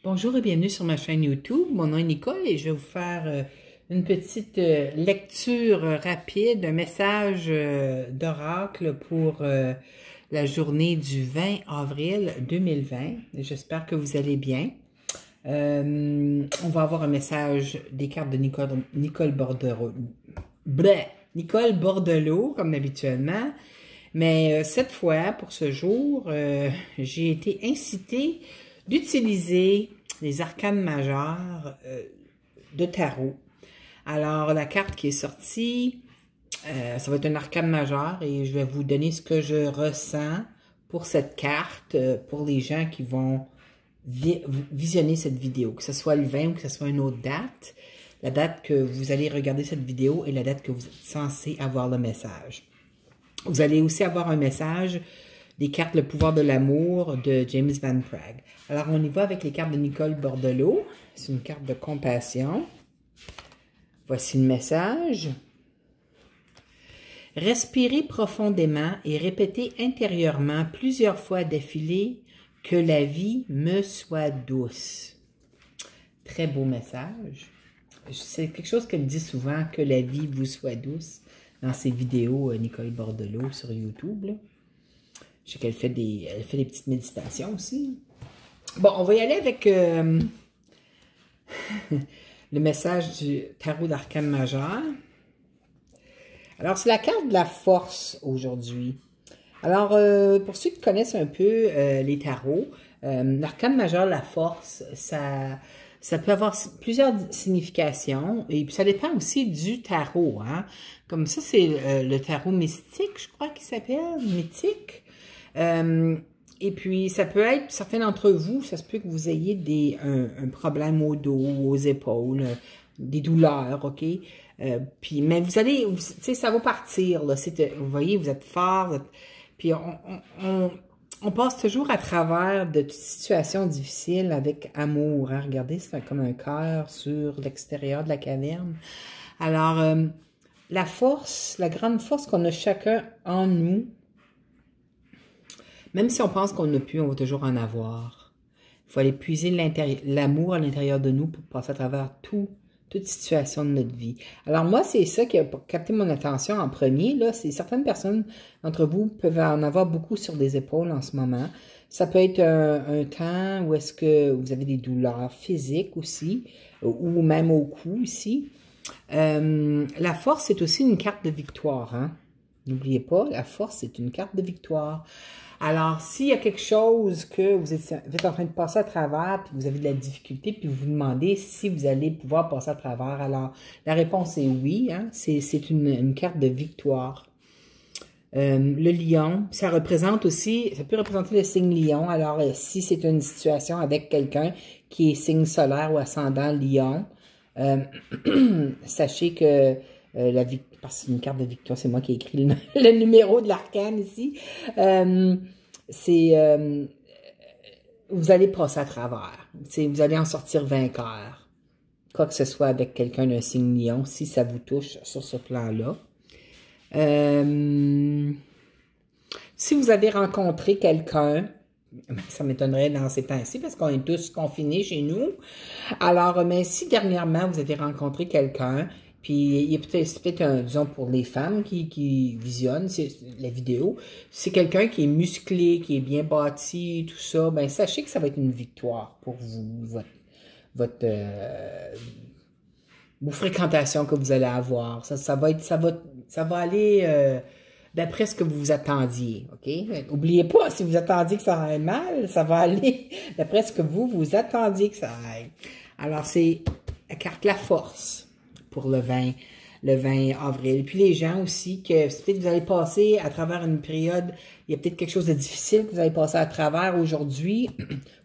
Bonjour et bienvenue sur ma chaîne YouTube. Mon nom est Nicole et je vais vous faire une petite lecture rapide, un message d'oracle pour la journée du 20 avril 2020. J'espère que vous allez bien. On va avoir un message des cartes de Nicole Bordelot, comme habituellement. Mais cette fois, pour ce jour, j'ai été incitée d'utiliser les arcanes majeures de tarot. Alors, la carte qui est sortie, ça va être un arcane majeur et je vais vous donner ce que je ressens pour cette carte, pour les gens qui vont visionner cette vidéo, que ce soit le 20 ou que ce soit une autre date. La date que vous allez regarder cette vidéo et la date que vous êtes censé avoir le message. Vous allez aussi avoir un message des cartes Le pouvoir de l'amour de James Van Praagh. Alors, on y va avec les cartes de Nicole Bordelot. C'est une carte de compassion. Voici le message. Respirez profondément et répétez intérieurement plusieurs fois d'affilée que la vie me soit douce. Très beau message. C'est quelque chose qu'elle dit souvent, que la vie vous soit douce, dans ses vidéos Nicole Bordelot sur YouTube, là. Je sais qu'elle fait des petites méditations aussi. Bon, on va y aller avec le message du tarot d'arcane majeur. Alors, c'est la carte de la force aujourd'hui. Alors, pour ceux qui connaissent un peu les tarots, l'arcane majeur, la force, ça peut avoir plusieurs significations. Et puis, ça dépend aussi du tarot, hein. Comme ça, c'est le tarot mystique, je crois qu'il s'appelle, mythique. Et puis, ça peut être, certains d'entre vous, ça se peut que vous ayez un problème au dos, aux épaules, des douleurs, OK? Mais vous allez, tu sais, ça va partir, là. Vous voyez, vous êtes fort, puis on passe toujours à travers de situations difficiles avec amour, hein? Regardez, c'est comme un cœur sur l'extérieur de la caverne. Alors, la force, la grande force qu'on a chacun en nous, même si on pense qu'on n'a plus, on va toujours en avoir. Il faut aller puiser l'amour à l'intérieur de nous pour passer à travers toute situation de notre vie. Alors moi, c'est ça qui a capté mon attention en premier. Là, c'est certaines personnes d'entre vous peuvent en avoir beaucoup sur les épaules en ce moment. Ça peut être un temps où est-ce que vous avez des douleurs physiques aussi, ou même au cou aussi. La force, c'est aussi une carte de victoire, hein? N'oubliez pas, la force, c'est une carte de victoire. Alors, s'il y a quelque chose que vous êtes en train de passer à travers, puis vous avez de la difficulté, puis vous vous demandez si vous allez pouvoir passer à travers, alors la réponse est oui, hein? C'est une carte de victoire. Le lion, ça représente aussi, ça peut représenter le signe lion. Alors, si c'est une situation avec quelqu'un qui est signe solaire ou ascendant lion, sachez que parce que c'est une carte de victoire, c'est moi qui ai écrit le numéro de l'arcane ici, vous allez passer à travers, vous allez en sortir vainqueur, quoi que ce soit avec quelqu'un d'un signe lion, si ça vous touche sur ce plan-là. Si vous avez rencontré quelqu'un, ça m'étonnerait dans ces temps-ci parce qu'on est tous confinés chez nous. Alors, mais si dernièrement vous avez rencontré quelqu'un, puis il y a peut-être disons pour les femmes qui visionnent la vidéo, c'est quelqu'un qui est musclé, qui est bien bâti, tout ça, ben sachez que ça va être une victoire pour vous, vos fréquentations que vous allez avoir. Ça va aller d'après ce que vous vous attendiez, OK? N'oubliez pas, si vous attendiez que ça aille mal, ça va aller d'après ce que vous attendiez que ça aille. Alors, c'est la carte La Force pour le 20 avril. Puis les gens aussi, que peut-être vous allez passer à travers une période, il y a peut-être quelque chose de difficile que vous allez passer à travers aujourd'hui,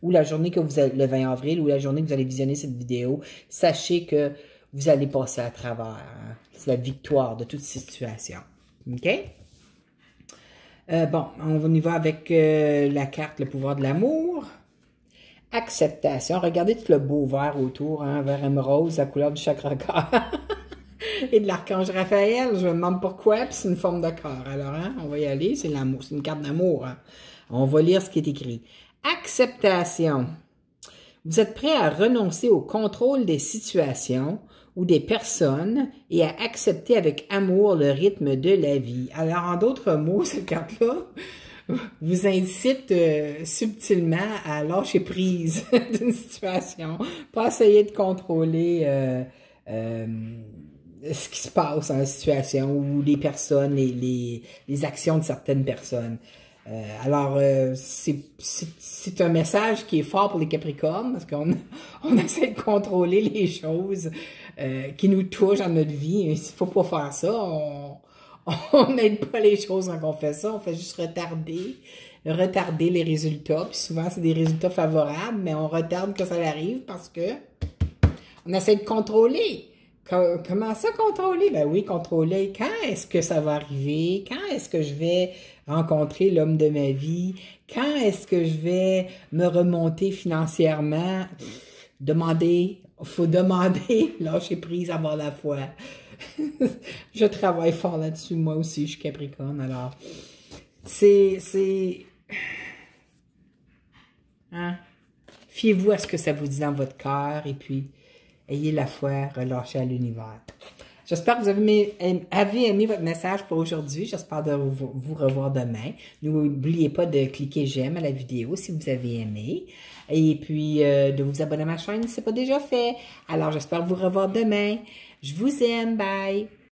ou la journée que vous avez, le 20 avril, ou la journée que vous allez visionner cette vidéo. Sachez que vous allez passer à travers. Hein? C'est la victoire de toute situation. OK? Bon, on y va avec la carte Le pouvoir de l'amour. Acceptation. Regardez tout le beau vert autour, hein, vert émeraude, la couleur du chakra cœur. Et de l'archange Raphaël, je me demande pourquoi, puis c'est une forme de cœur. Alors, hein, on va y aller, c'est l'amour, c'est une carte d'amour. Hein. On va lire ce qui est écrit. Acceptation. Vous êtes prêt à renoncer au contrôle des situations ou des personnes et à accepter avec amour le rythme de la vie. Alors, en d'autres mots, cette carte-là vous incite subtilement à lâcher prise d'une situation, pas essayer de contrôler ce qui se passe dans la situation ou les personnes, les actions de certaines personnes. C'est un message qui est fort pour les Capricornes parce qu'on essaie de contrôler les choses qui nous touchent dans notre vie. Il ne faut pas faire ça. On n'aide pas les choses quand on fait ça. On fait juste retarder les résultats. Puis souvent, c'est des résultats favorables, mais on retarde que ça arrive parce que on essaie de contrôler. Comment ça contrôler? Ben oui, contrôler. Quand est-ce que ça va arriver? Quand est-ce que je vais rencontrer l'homme de ma vie? Quand est-ce que je vais me remonter financièrement? Faut demander, lâcher prise, avoir la foi. Je travaille fort là-dessus, moi aussi, je suis Capricorne, alors hein? Fiez-vous à ce que ça vous dit dans votre cœur et puis ayez la foi, relâchez à l'univers. J'espère que vous avez aimé votre message pour aujourd'hui. J'espère de vous revoir demain. N'oubliez pas de cliquer j'aime à la vidéo si vous avez aimé. Et puis de vous abonner à ma chaîne si ce n'est pas déjà fait. Alors j'espère vous revoir demain. Je vous aime. Bye!